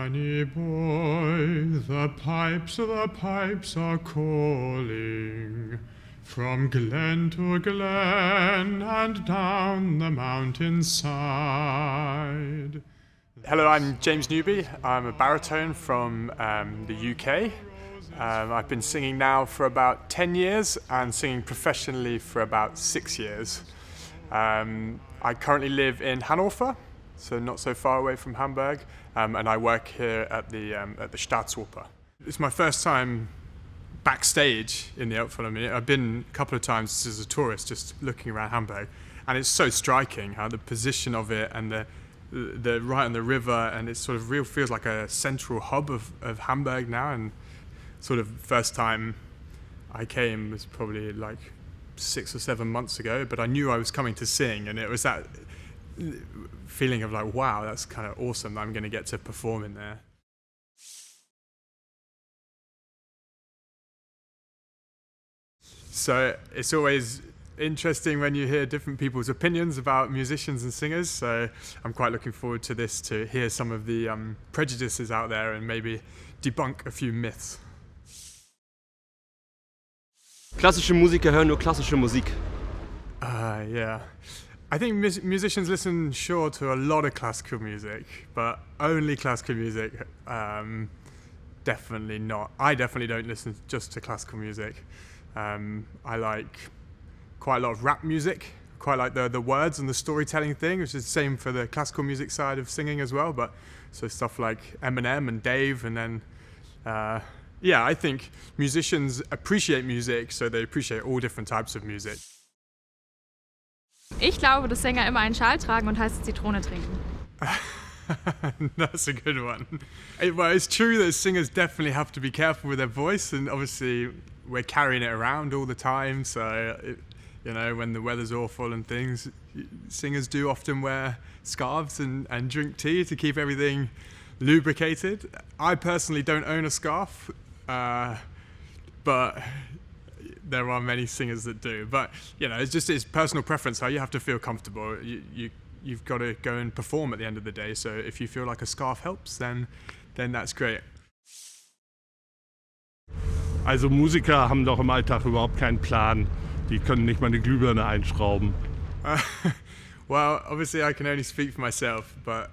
Danny boy, the pipes are calling from glen to glen and down the mountainside. Hello, I'm James Newby. I'm a baritone from the UK. I've been singing now for about 10 years and singing professionally for about 6 years. I currently live in Hanover, so not so far away from Hamburg, and I work here at the Staatsoper. It's my first time backstage in the Elbphilharmonie. I've been a couple of times as a tourist, just looking around Hamburg, and it's so striking how the position of it and the right on the river, and it sort of feels like a central hub of Hamburg now. And sort of first time I came was probably like 6 or 7 months ago, but I knew I was coming to sing, and it was that feeling of like, wow, that's kind of awesome that I'm going to get to perform in there. So it's always interesting when you hear different people's opinions about musicians and singers, so I'm quite looking forward to this, to hear some of the prejudices out there and maybe debunk a few myths. Klassische Musiker hören nur klassische Musik. Yeah. I think musicians listen, sure, to a lot of classical music, but only classical music, definitely not. I definitely don't listen just to classical music. I like quite a lot of rap music, quite like the words and the storytelling thing, which is the same for the classical music side of singing as well, but so stuff like Eminem and Dave, and then yeah, I think musicians appreciate music, so they appreciate all different types of music. Ich glaube, dass Sänger immer einen Schal tragen und heiße Zitrone trinken. That's a good one. Well, it's true that singers definitely have to be careful with their voice, and obviously we're carrying it around all the time, so you know, when the weather's awful and things, singers do often wear scarves and drink tea to keep everything lubricated. I personally don't own a scarf, but there are many singers that do. But you know, it's personal preference how you have to feel comfortable. You've got to go and perform at the end of the day, so if you feel like a scarf helps, then that's great. Also Musiker haben doch im Alltag überhaupt keinen Plan. Die können nicht mal eine Glühbirne einschrauben. Well, obviously I can only speak for myself, but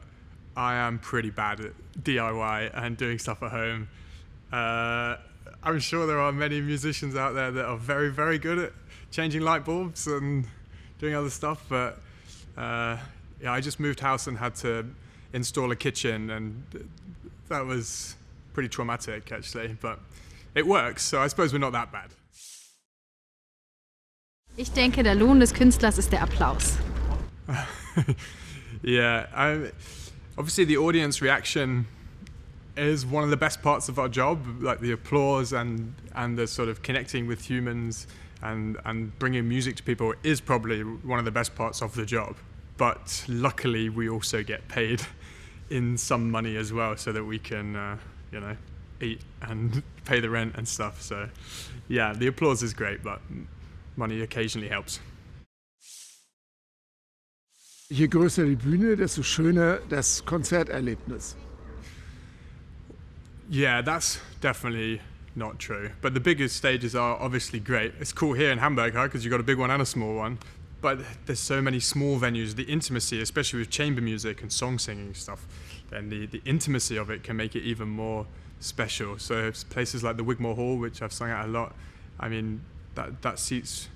I am pretty bad at DIY and doing stuff at home. I'm sure there are many musicians out there that are very, very good at changing light bulbs and doing other stuff, but yeah, I just moved house and had to install a kitchen, and that was pretty traumatic actually, but it works, so I suppose we're not that bad. Ich denke, der Lohn des Künstlers ist der Applaus. Yeah, obviously the audience reaction is one of the best parts of our job, like the applause and the sort of connecting with humans and bringing music to people is probably one of the best parts of the job. But luckily we also get paid in some money as well, so that we can, you know, eat and pay the rent and stuff. So yeah, the applause is great, but money occasionally helps. Je größer die Bühne, desto schöner das Konzerterlebnis. Yeah, that's definitely not true. But the biggest stages are obviously great. It's cool here in Hamburg, huh? Because you've got a big one and a small one. But there's so many small venues. The intimacy, especially with chamber music and song singing stuff, then the intimacy of it can make it even more special. So places like the Wigmore Hall, which I've sung at a lot, I mean, that seats,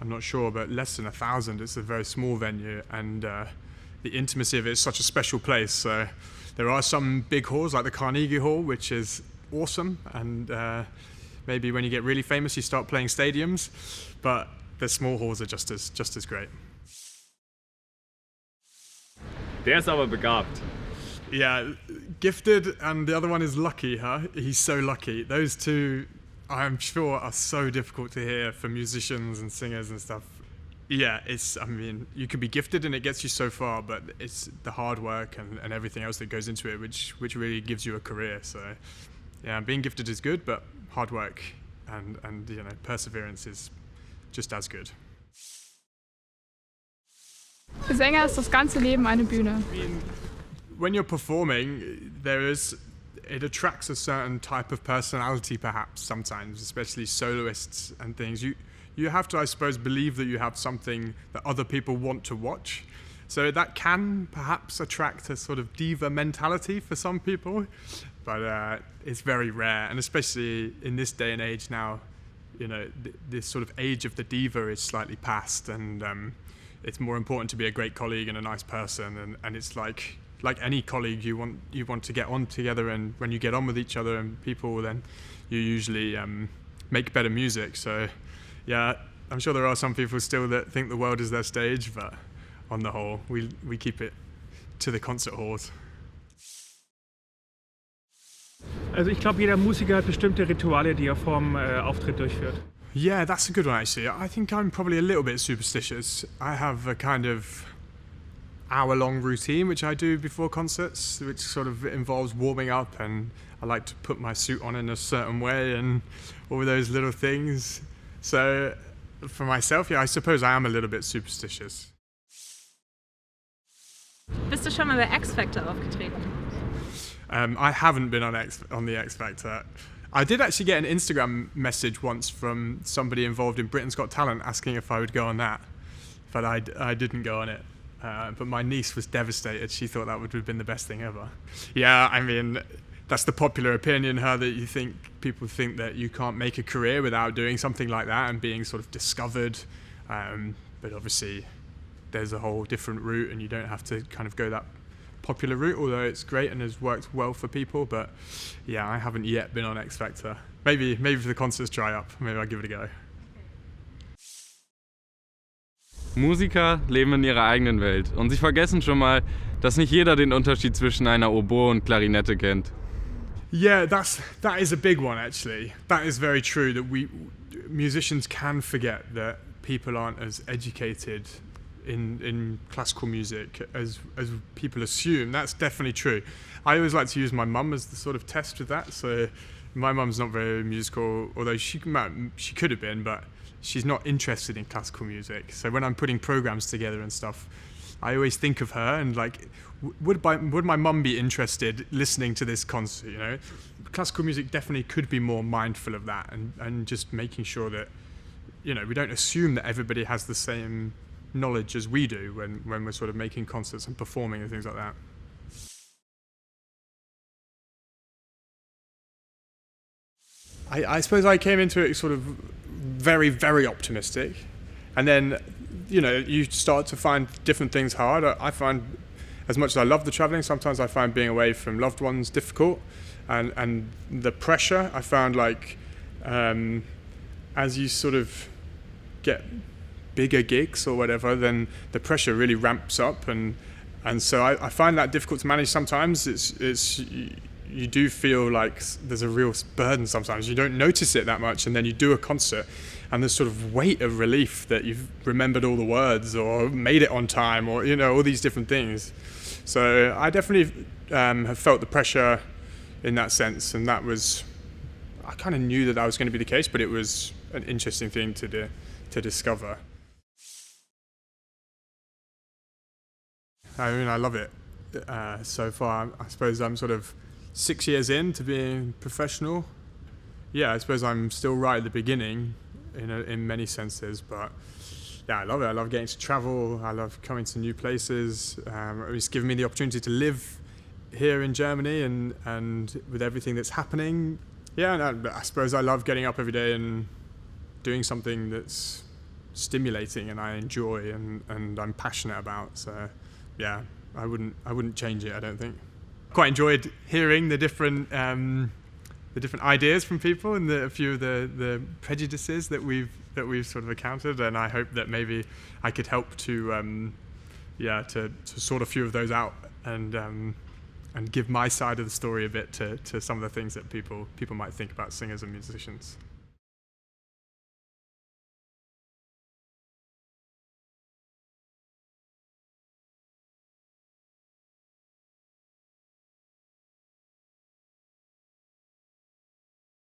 I'm not sure, but less than 1,000. It's a very small venue, and the intimacy of it is such a special place. So there are some big halls like the Carnegie Hall, which is awesome, and maybe when you get really famous you start playing stadiums, but the small halls are just as great. Der ist aber begabt. Yeah, gifted, and the other one is lucky, huh? He's so lucky. Those two, I'm sure, are so difficult to hear for musicians and singers and stuff. Yeah, I mean, you can be gifted and it gets you so far, but it's the hard work and everything else that goes into it, which really gives you a career. So yeah, being gifted is good, but hard work and you know, perseverance is just as good. Für Sänger ist das ganze Leben eine Bühne. I mean, when you're performing, there is it attracts a certain type of personality, perhaps sometimes, especially soloists and things. You have to, I suppose, believe that you have something that other people want to watch. So that can perhaps attract a sort of diva mentality for some people, but it's very rare. And especially in this day and age now, you know, this sort of age of the diva is slightly past, and it's more important to be a great colleague and a nice person. And it's like any colleague, you want to get on together, and when you get on with each other and people, then you usually make better music. So yeah, I'm sure there are some people still that think the world is their stage, but on the whole, we keep it to the concert halls. Also ich glaube, jeder Musiker hat bestimmte Rituale, die er vorm Auftritt durchführt. Yeah, that's a good one actually. I think I'm probably a little bit superstitious. I have a kind of hour-long routine which I do before concerts, which sort of involves warming up, and I like to put my suit on in a certain way and all those little things. So for myself, yeah, I suppose I am a little bit superstitious. Bist du schon mal bei X Factor aufgetreten? I haven't been on the X Factor. I did actually get an Instagram message once from somebody involved in Britain's Got Talent asking if I would go on that, but I didn't go on it. But my niece was devastated. She thought that would have been the best thing ever. Yeah, I mean, that's the popular opinion, that people think that you can't make a career without doing something like that and being sort of discovered. But obviously, there's a whole different route, and you don't have to kind of go that popular route, although it's great and has worked well for people. But yeah, I haven't yet been on X Factor. Maybe if the concerts dry up, maybe I'll give it a go. Musiker leben in ihrer eigenen Welt und sie vergessen schon mal, dass nicht jeder den Unterschied zwischen einer Oboe und Klarinette kennt. Yeah, that is a big one actually. That is very true, that musicians can forget that people aren't as educated in classical music as people assume. That's definitely true. I always like to use my mum as the sort of test with that. So my mum's not very musical, although she could have been, but she's not interested in classical music. So when I'm putting programs together and stuff, I always think of her and like, would my mum be interested listening to this concert? You know, classical music definitely could be more mindful of that, and just making sure that, you know, we don't assume that everybody has the same knowledge as we do when we're sort of making concerts and performing and things like that. I suppose I came into it sort of very, very optimistic, and then, you know, you start to find different things hard. I find, as much as I love the travelling, sometimes I find being away from loved ones difficult, and the pressure I found, like, as you sort of get bigger gigs or whatever, then the pressure really ramps up, and so I find that difficult to manage sometimes. You do feel like there's a real burden sometimes. You don't notice it that much, and then you do a concert and there's sort of weight of relief that you've remembered all the words or made it on time, or, you know, all these different things. So I definitely have felt the pressure in that sense, and I kind of knew that was going to be the case, but it was an interesting thing to discover. I mean, I love it so far. I suppose I'm sort of 6 years into being professional. Yeah, I suppose I'm still right at the beginning in many senses, but yeah, I love it. I love getting to travel. I love coming to new places. It's given me the opportunity to live here in Germany and with everything that's happening. Yeah, and I suppose I love getting up every day and doing something that's stimulating and I enjoy and I'm passionate about. So yeah, I wouldn't change it, I don't think. Quite enjoyed hearing the different ideas from people and a few of the prejudices that we've sort of encountered, and I hope that maybe I could help to sort a few of those out and give my side of the story a bit to some of the things that people might think about singers and musicians.